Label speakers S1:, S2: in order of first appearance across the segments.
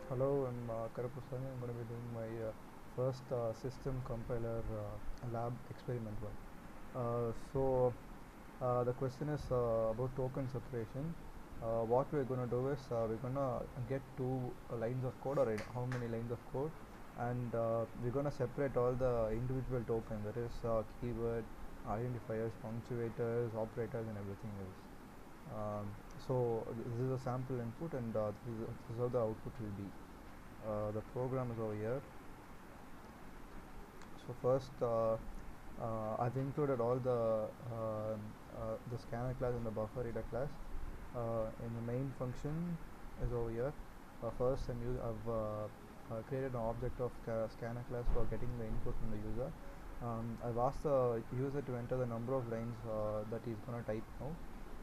S1: Hello, I'm Karapuswamy. I'm going to be doing my first system compiler lab experiment one. The question is about token separation. What we're going to do is we're going to get two lines of code, or how many lines of code, and we're going to separate all the individual tokens, that is keyword, identifiers, punctuators, operators, and everything else. Um, this is a sample input, and this is how the output will be. The program is over here. So first, I've included all the scanner class and the buffer reader class. In the main function is over here. First, I've created an object of scanner class for getting the input from the user. I've asked the user to enter the number of lines that he's gonna type now.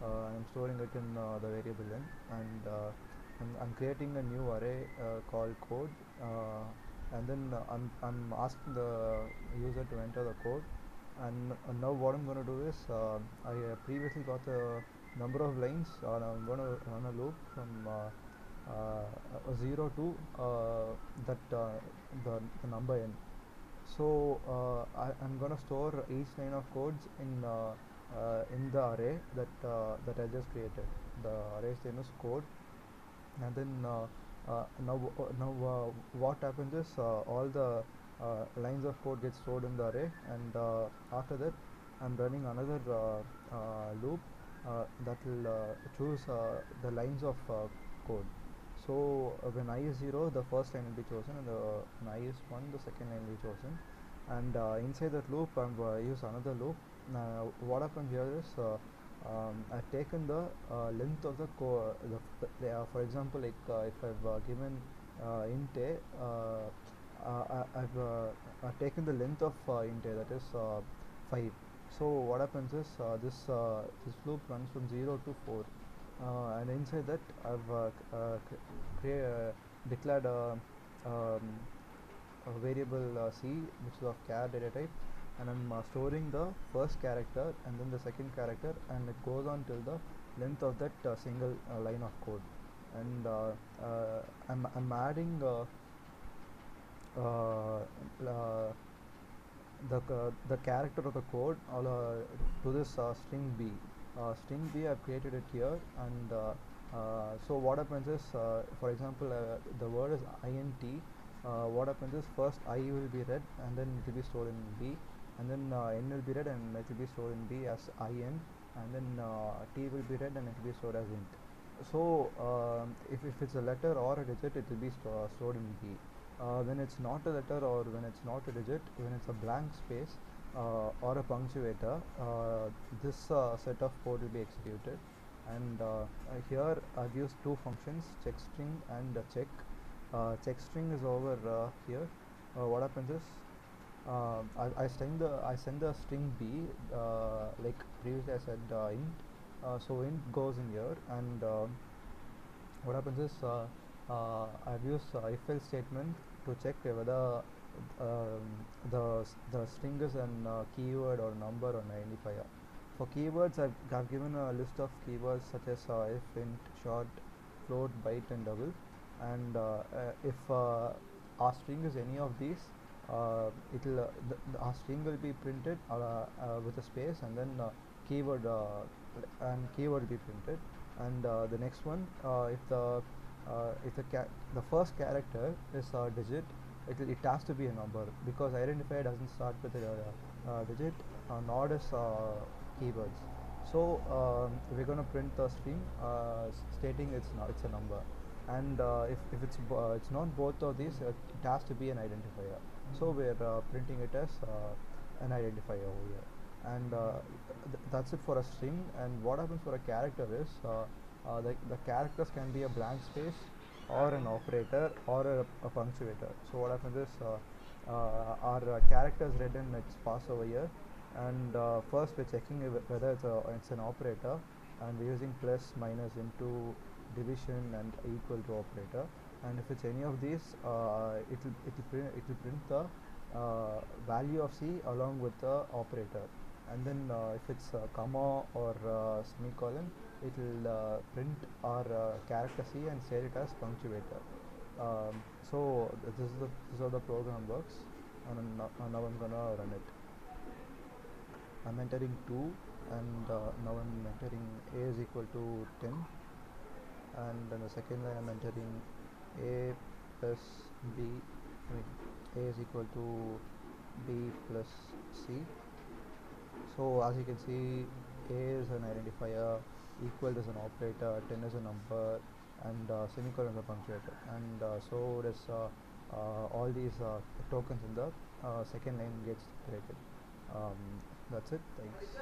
S1: I'm storing it in the variable n, and I'm creating a new array called code, and then I'm asking the user to enter the code. And now what I'm going to do is I previously got the number of lines, and I'm going to run a loop from 0 to the number n. So I'm going to store each line of codes in the array that I just created. The array's name is code, and then what happens is all the lines of code get stored in the array, and after that I'm running another loop that will choose the lines of code. So when I is 0, the first line will be chosen, and when I is 1, the second line will be chosen. And inside that loop I'm use another loop. What happened here is I've taken the length of the for example, like if I've given int a, I've taken the length of int a, that is 5. So what happens is this loop runs from 0 to 4, and inside that I've declared um, a variable c, which is of char data type, and I'm storing the first character and then the second character, and it goes on till the length of that single line of code. And I'm adding uh, uh, the character of the code to this string b. String b, I've created it here, and so what happens is, for example, the word is int. What happens is, first I will be read, and then it will be stored in b, and then n will be read, and it will be stored in b as in, and then t will be read, and it will be stored as int. So if it's a letter or a digit, it will be stored in b. When it's not a letter, or when it's not a digit, when it's a blank space or a punctuator, this set of code will be executed. And here I've used two functions, chexstring and check. Chexstring is over here. What happens is, I send the string b, like previously I said int. So int goes in here, and what happens is I've used if else statement to check whether the string is an keyword or number or an identifier. For keywords, I've given a list of keywords such as if, int, short, float, byte, and double. And if our string is any of these, our string will be printed with a space, and then keyword will be printed. And the next one, if the first character is a digit, it has to be a number, because identifier doesn't start with a digit, nor does keywords. So we're going to print the string stating it's a number, and if it's not both of these, it has to be an identifier. So we're printing it as an identifier over here, and that's it for a string. And what happens for a character is the characters can be a blank space, or an operator, or a punctuator. So what happens is our character is read and it's passed over here, and first we're checking whether it's an operator, and we're using plus, minus, into, division, and equal to operator. And if it's any of these, it will print the value of c along with the operator. And then if it's comma or semicolon, it will print our character c and state it as punctuator. This is how the program works, and now I'm gonna run it. I'm entering 2, and now I'm entering a is equal to 10, and in the second line I'm entering a plus b, I mean a is equal to b plus c. So as you can see, a is an identifier, equal is an operator, 10 is a number, and semicolon is a punctuator, and so there's all these tokens in the second line gets created. um, that's it, thanks.